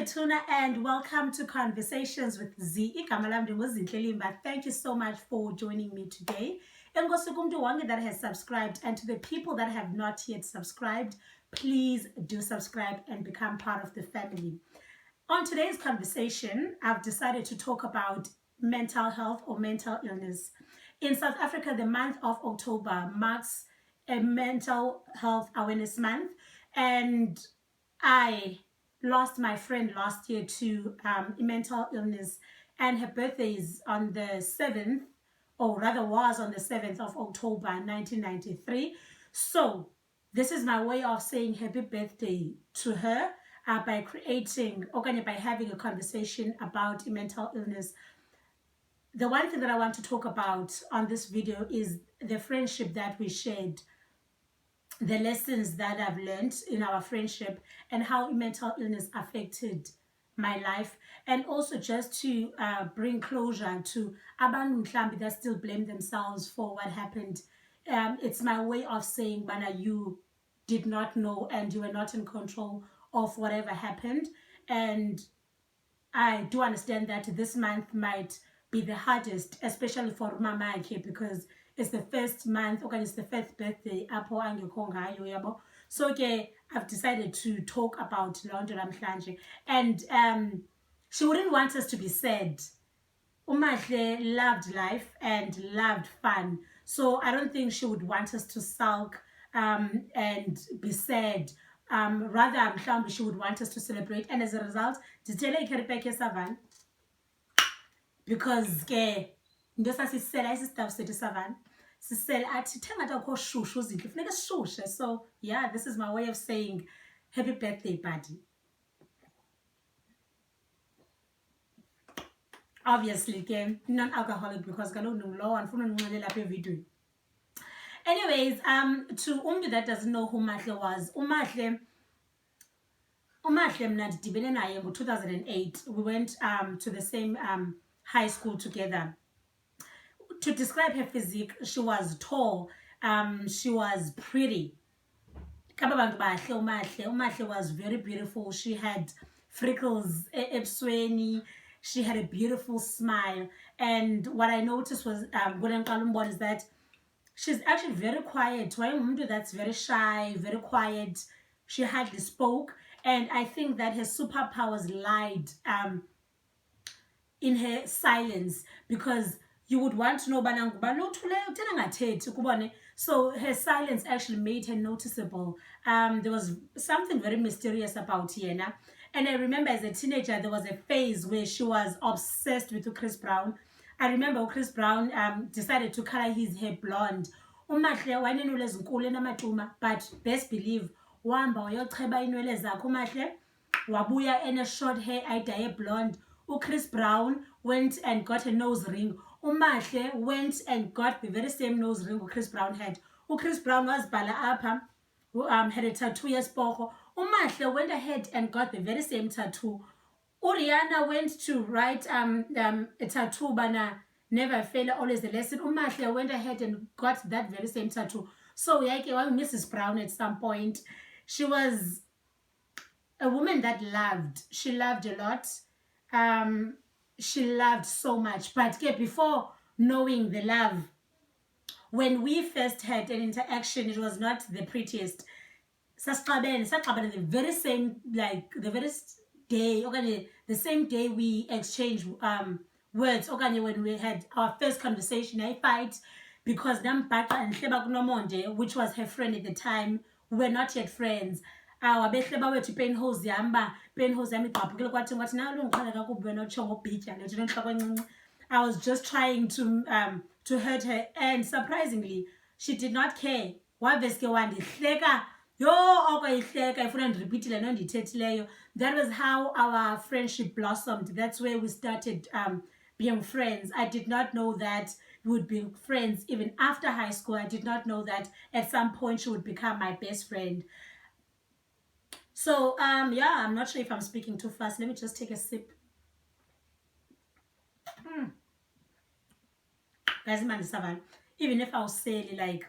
Tuna, and welcome to Conversations with Z. Thank you so much for joining me today. And that has subscribed, and to the people that have not yet subscribed, please do subscribe and become part of the family. On today's conversation, I've decided to talk about mental health or mental illness. In South Africa, the month of October marks a mental health awareness month, and I lost my friend last year to mental illness, and her birthday is on the 7th, or rather was on the 7th of October 1993. So this is my way of saying happy birthday to her by creating or by having a conversation about mental illness. The one thing that I want to talk about on this video is the friendship that we shared, the lessons that I've learned in our friendship, and how mental illness affected my life, and also just to bring closure to abantu mhlambi that still blame themselves for what happened. It's my way of saying, Bana, you did not know and you were not in control of whatever happened. And I do understand that this month might be the hardest, especially for Mama Ake, because it's the first month, okay, it's the first birthday. So okay, I've decided to talk about London Namhlanje. And she wouldn't want us to be sad. Umahle loved life and loved fun. So I don't think she would want us to sulk and be sad. Rather, she would want us to celebrate. And as a result, because so yeah, this is my way of saying happy birthday, buddy. Obviously, non-alcoholic, because anyways, to Umbi that doesn't know who Mahle was, Umahle mna ndidibene naye in 2008. We went to the same high school together. To describe her physique, she was tall, she was pretty. Umahle was very beautiful. She had freckles ebusweni. She had a beautiful smile. And what I noticed was is that she's actually very quiet. That's very shy, very quiet. She hardly spoke. And I think that her superpowers lied in her silence, because you would want to know, so her silence actually made her noticeable. There was something very mysterious about Yena. And I remember as a teenager, there was a phase where she was obsessed with Chris Brown. I remember Chris Brown decided to color his hair blonde. But best believe, wabuya in a short hair, I dye blonde. Chris Brown went and got a nose ring. Umahle went and got the very same nose ring Chris Brown had. Chris Brown was bala apha, had a tattoo yesipoko. Umahle went ahead and got the very same tattoo. Rihanna went to write a tattoo, bana never fail, always the lesson. Umahle went ahead and got that very same tattoo. So yake Mrs. Brown at some point. She was a woman that loved. She loved a lot. She loved so much. But before knowing the love, when we first had an interaction, it was not the prettiest. The very same, like the very day, the same day we exchanged words, when we had our first conversation, I fight because which was her friend at the time, we were not yet friends. I was just trying to hurt her, and surprisingly, she did not care. That was how our friendship blossomed. That's where we started being friends. I did not know that we would be friends even after high school. I did not know that at some point she would become my best friend. So yeah, I'm not sure if I'm speaking too fast. Let me just take a sip. Even if I was saying like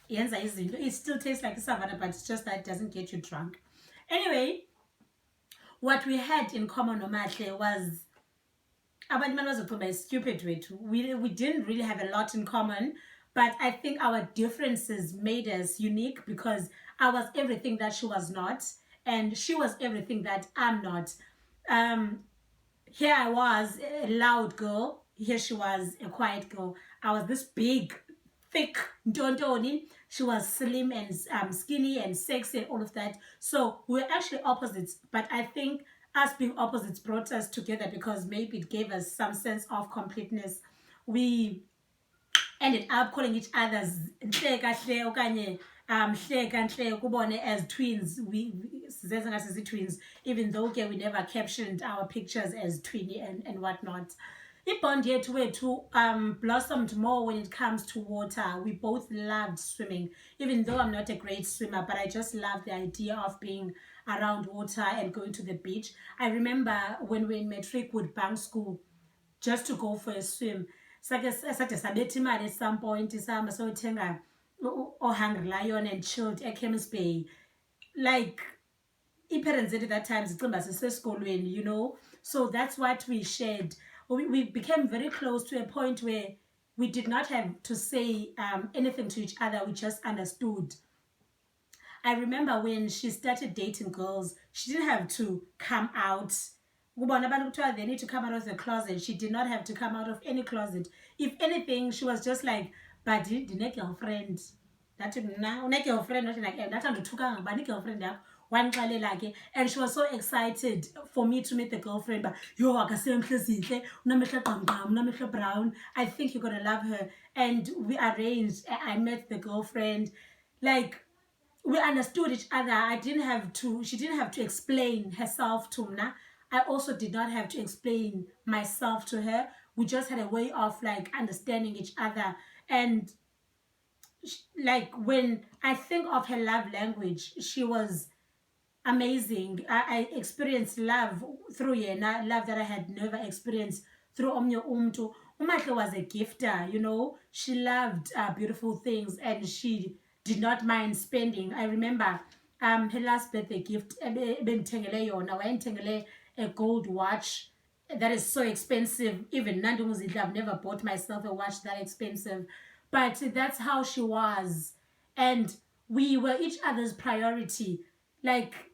it still tastes like a savannah, but it's just that it doesn't get you drunk. Anyway, what we had in common nomahle was stupid. We didn't really have a lot in common, but I think our differences made us unique because I was everything that she was not, and she was everything that I'm not. Um, Here I was a loud girl. Here she was a quiet girl. I was this big, thick Ntontoni. She was slim and skinny and sexy and all of that. So we were actually opposites. But I think us being opposites brought us together because maybe it gave us some sense of completeness. We ended up calling each other's hle kahle okanye hle kantle kubone as twins. We twins, even though we never captioned our pictures as twinny and whatnot. Ibond yethu blossomed more when it comes to water. We both loved swimming, even though I'm not a great swimmer, but I just love the idea of being around water and going to the beach. I remember when we in matric would bank school just to go for a swim. Sake sabetha imali at some point sihamba siyothenga Hungry Lion and chilled at Chemist Bay. Like, parents at that time zicimba sisesikolweni, you know. So that's what we shared. We became very close to a point where we did not have to say anything to each other. We just understood. I remember when she started dating girls, she didn't have to come out. They need to come out of the closet. She did not have to come out of any closet. If anything, she was just like, buddy, the girlfriend. That now girlfriend, not like that girlfriend one like, and she was so excited for me to meet the girlfriend. But brown. I think you're gonna love her. And we arranged. I met the girlfriend. Like, we understood each other. She didn't have to explain herself to me. I also did not have to explain myself to her. We just had a way of like understanding each other. And like, when I think of her love language, she was amazing. I experienced love through yena, love that I had never experienced through omnye umntu. Umahle was a gifter, you know. She loved beautiful things and she did not mind spending. I remember her last birthday gift, wayendithengele a gold watch that is so expensive. Even Nandumuzidla, I've never bought myself a watch that expensive. But that's how she was. And we were each other's priority. Like,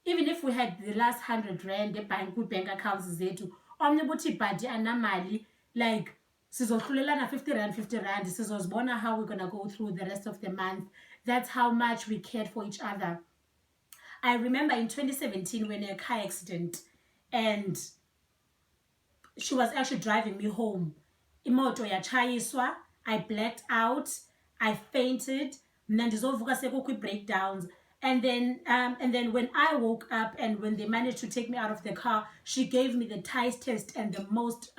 even if we had the last 100 rand bank accounts zethu, omnye ubuthi bhadi anamali, like sizohlulelana 50 rand sizozibona how we're gonna go through the rest of the month. That's how much we cared for each other. I remember in 2017 when a car accident, and she was actually driving me home. Imoto yatshayiswa, I blacked out, I fainted, nandizovuka sekukho breakdowns. And then when I woke up and when they managed to take me out of the car, she gave me the tightest and the most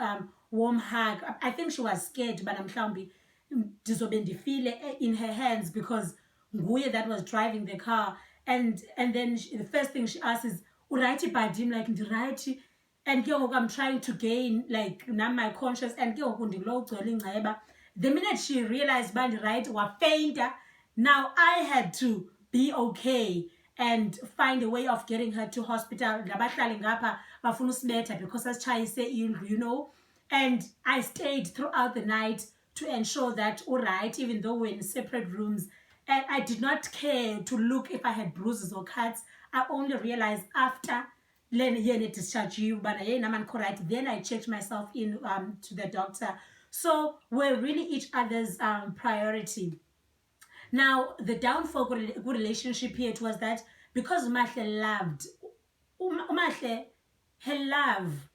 warm hug. I think she was scared, but I'm mhlawumbi ndizobe ndifile in her hands because nguye that was driving the car. And then the first thing she asked is, uright badi? Like, ndiright. And I'm trying to gain like now my conscious, and the minute she realized bandi right wafainta, now I had to be okay and find a way of getting her to hospital. Because you know. And I stayed throughout the night to ensure that all right, even though we're in separate rooms. And I did not care to look if I had bruises or cuts. I only realized after then I checked myself in to the doctor. So we're really each other's priority. Now, the downfall of a good relationship here was that because Umahle loved, Umahle, her love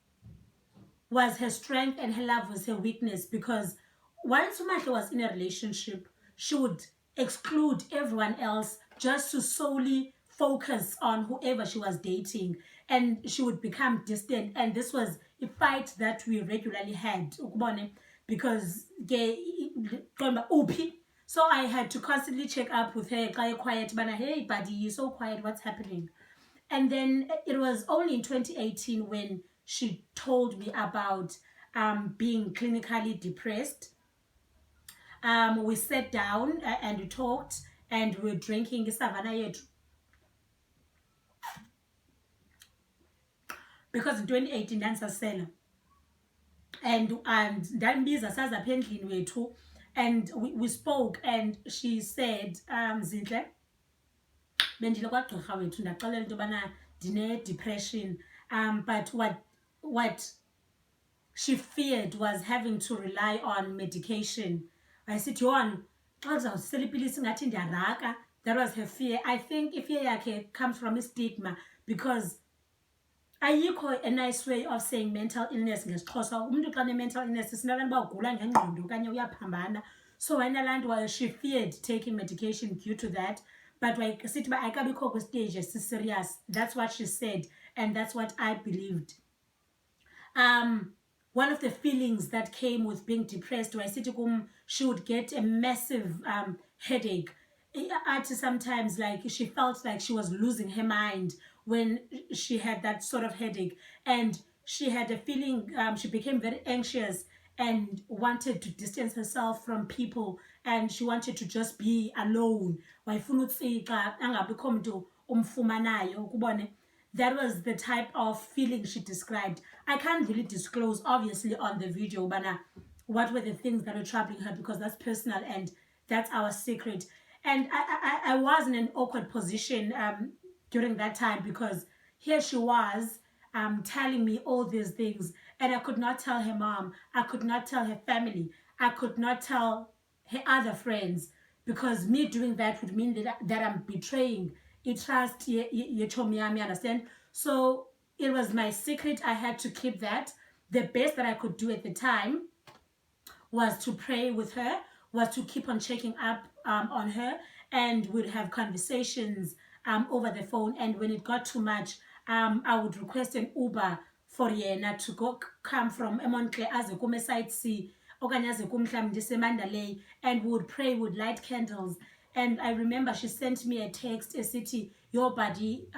was her strength and her love was her weakness, because once Umahle was in a relationship, she would exclude everyone else just to solely focus on whoever she was dating, and she would become distant. And this was a fight that we regularly had, because so I had to constantly check up with her, quiet, hey buddy, you're so quiet, what's happening? And then it was only in 2018 when she told me about being clinically depressed. We sat down and we talked, and we were drinking savannah yetu. because in 2018 ndandisasela and ndambiza saza apha endlini wethu and we spoke and she said Zinhle bendile kwagqirha wethu ndaxelela into yobana ndine-depression but what she feared was having to rely on medication. Wayesithi yona xa uzawusela ipilisi ngathi ndiyaraka. That was her fear. I think ifear yakhe comes from a stigma because ayikho a nice way of saying mental illness ngesixhosa. Umuntu xa ne-mental illness sinalaa nto uba ugula ngengqondo okanye uyaphambana. So wayinalaa nto she feared taking medication due to that. But sithi uba ayikabikho kwistage esi-serious. That's what she said and that's what I believed. One of the feelings that came with being depressed she would get a massive headache. Sometimes like she felt like she was losing her mind when she had that sort of headache, and she had a feeling she became very anxious and wanted to distance herself from people, and she wanted to just be alone. That was the type of feeling she described. I can't really disclose, obviously, on the video, but what were the things that were troubling her, because that's personal and that's our secret. And I was in an awkward position during that time, because here she was telling me all these things, and I could not tell her mom, I could not tell her family, I could not tell her other friends, because me doing that would mean that I'm betraying trust you understand? So it was my secret. I had to keep that. The best that I could do at the time was to pray with her, was to keep on checking up on her, and would have conversations over the phone. And when it got too much, I would request an Uber for yena to come from Emontle as a kume site C, and would pray, would light candles. And I remember she sent me a text, a city, your body,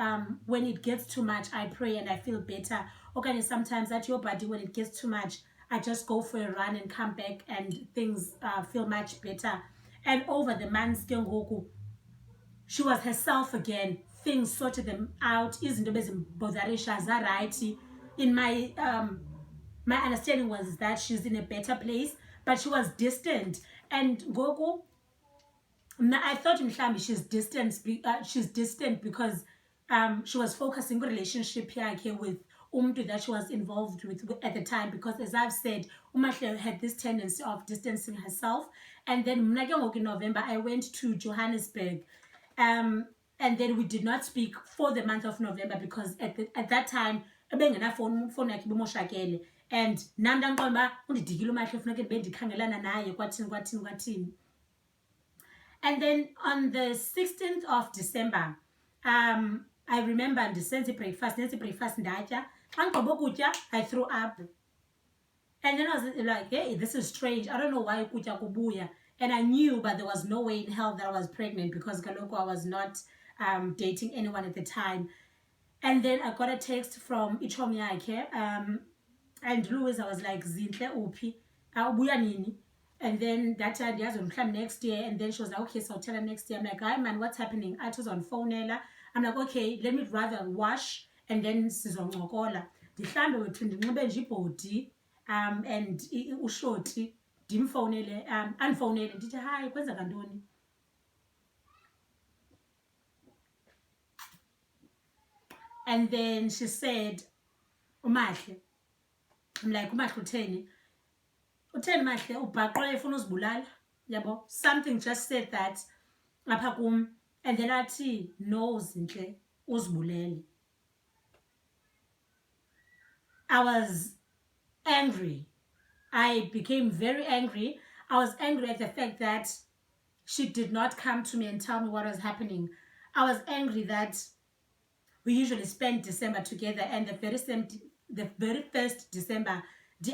when it gets too much, I pray and I feel better. Okay, sometimes at your body, when it gets too much, I just go for a run and come back and things feel much better. And over the months, she was herself again. Things sorted them out. In my my understanding was that she's in a better place, but she was distant. And Goku, I thought she's distant. She's distant because she was focusing on relationship here with Umtu that she was involved with at the time. Because as I've said, Umahle had this tendency of distancing herself. And then in November, I went to Johannesburg, and then we did not speak for the month of November, because at that time, and and then on the 16th of December, I remember ndisenze breakfast ndatya. I threw up. And then I was like, hey, this is strange. I don't know why kutya kubuya. And I knew, but there was no way in hell that I was pregnant, because Galoko, I was not dating anyone at the time. And then I got a text from Ichomyake, and Louis, I was like, Zinhle uphi, ubuya nini? And then that time, next year. And then she was like, okay, so I'll tell her next year. I'm like, hi, man, what's happening? I was on phone. I'm like, okay, let me rather wash and then sizoncokola. Ndihlambe wethu ndinxibe nje ibhodi and ushoti ndimfowunele andifowunele ndithi hi kwenzeka ntoni. And then she said, Umahle. I'm like, Umahle utheni? Utheni Mahle, ubhaqwe efuna uzibulala? Yabo, something just said that apha kum, and then athi no Zinhle uzibulele. I was angry. I became very angry. I was angry at the fact that she did not come to me and tell me what was happening. I was angry that we usually spend December together, and the very first December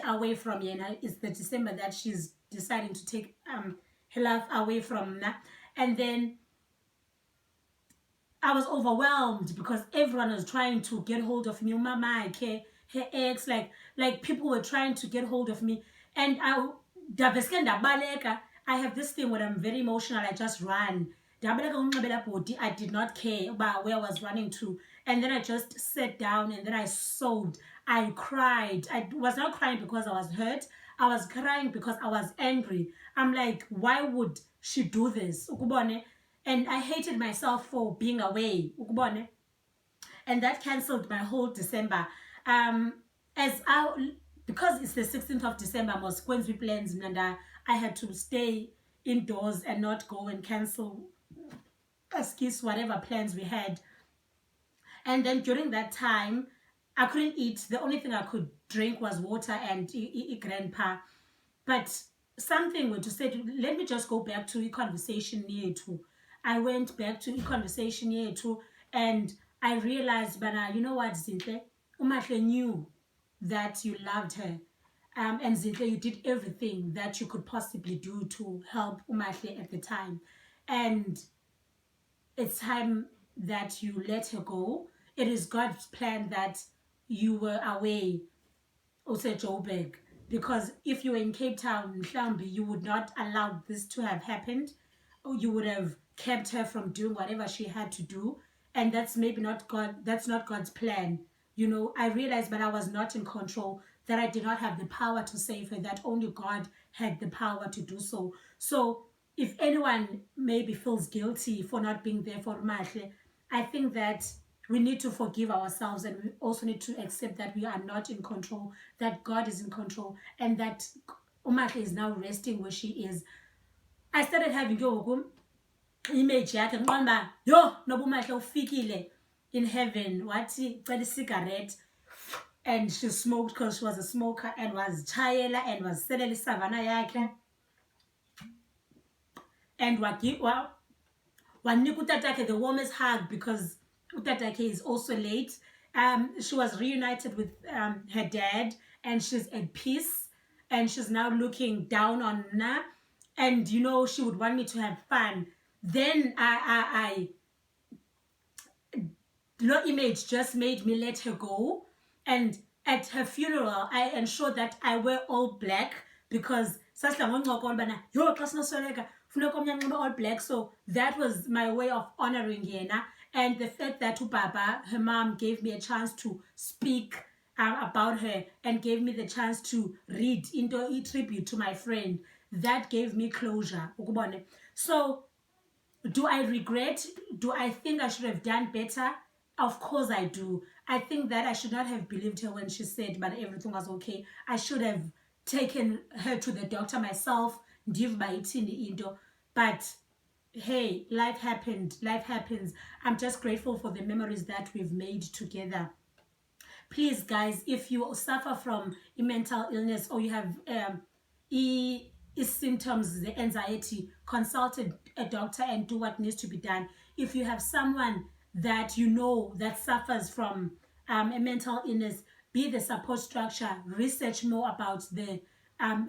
away from Yena is the December that she's deciding to take her life away from Mna. And then I was overwhelmed because everyone was trying to get hold of me. Mama, her ex, like people were trying to get hold of me. And I have this thing when I'm very emotional, I just run. I did not care about where I was running to. And then I just sat down and then I sobbed. I cried. I was not crying because I was hurt. I was crying because I was angry. I'm like, why would she do this? And I hated myself for being away. And that cancelled my whole December. As I, because it's the 16th of December, I was Queen's plans, and I had to stay indoors and not go and cancel excuse whatever plans we had. And then during that time, I couldn't eat. The only thing I could drink was water and grandpa. But something were to say, let me just go back to a conversation near to. I went back to a conversation near to, and I realized, but you know what, Zintle? Umahle knew that you loved her. And Zintle, you did everything that you could possibly do to help Umahle at the time. And it's time that you let her go. It is God's plan that you were away, also Joburg, because if you were in Cape Town, Mhlambi, you would not allow this to have happened. Or you would have kept her from doing whatever she had to do. And that's maybe not God, that's not God's plan. I realized, but I was not in control, that I did not have the power to save her, that only God had the power to do so. So if anyone maybe feels guilty for not being there for Mahle, I think that we need to forgive ourselves, and we also need to accept that we are not in control, that God is in control, and that Umahle is now resting where she is. I started having image yakhe ngiqonda yo noba uMahle ufikile in heaven wathi cela cigarette, and she smoked because she was a smoker and was chayela and was selela isavana yakhe and wanika utatakhe the warmest hug because utatakhe is also late. She was reunited with her dad, and she's at peace, and she's now looking down on Na, and she would want me to have fun. Then the image just made me let her go. And at her funeral, I ensured that I wear all black because all black. So that was my way of honoring Yena. And the fact that Baba, her mom, gave me a chance to speak about her and gave me the chance to read into a tribute to my friend, that gave me closure. So do I regret? Do I think I should have done better? Of course I do. I think that I should not have believed her when she said but everything was okay. I should have taken her to the doctor myself. But hey, life happened. Life happens. I'm just grateful for the memories that we've made together. Please, guys, if you suffer from a mental illness or you have symptoms, the anxiety, consult a doctor and do what needs to be done. If you have someone that that suffers from a mental illness, be the support structure, research more about the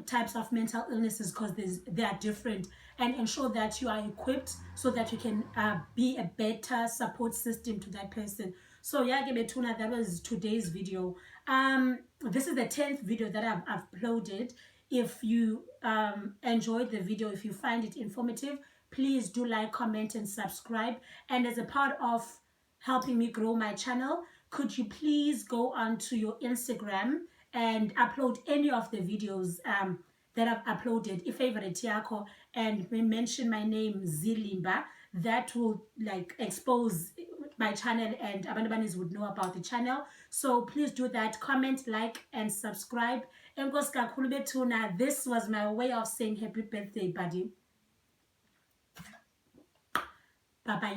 types of mental illnesses because they are different, and ensure that you are equipped so that you can be a better support system to that person. So yeah, Betuna, that was today's video. This is the 10th video that I've uploaded. If you enjoyed the video, if you find it informative, please do like, comment, and subscribe. And as a part of helping me grow my channel, could you please go onto your Instagram and upload any of the videos that I've uploaded, if favorite yako, and mention my name Zilimba. That will expose my channel and Abandabanis would know about the channel. So please do that. Comment, like, and subscribe. This was my way of saying happy birthday, buddy. Bye bye.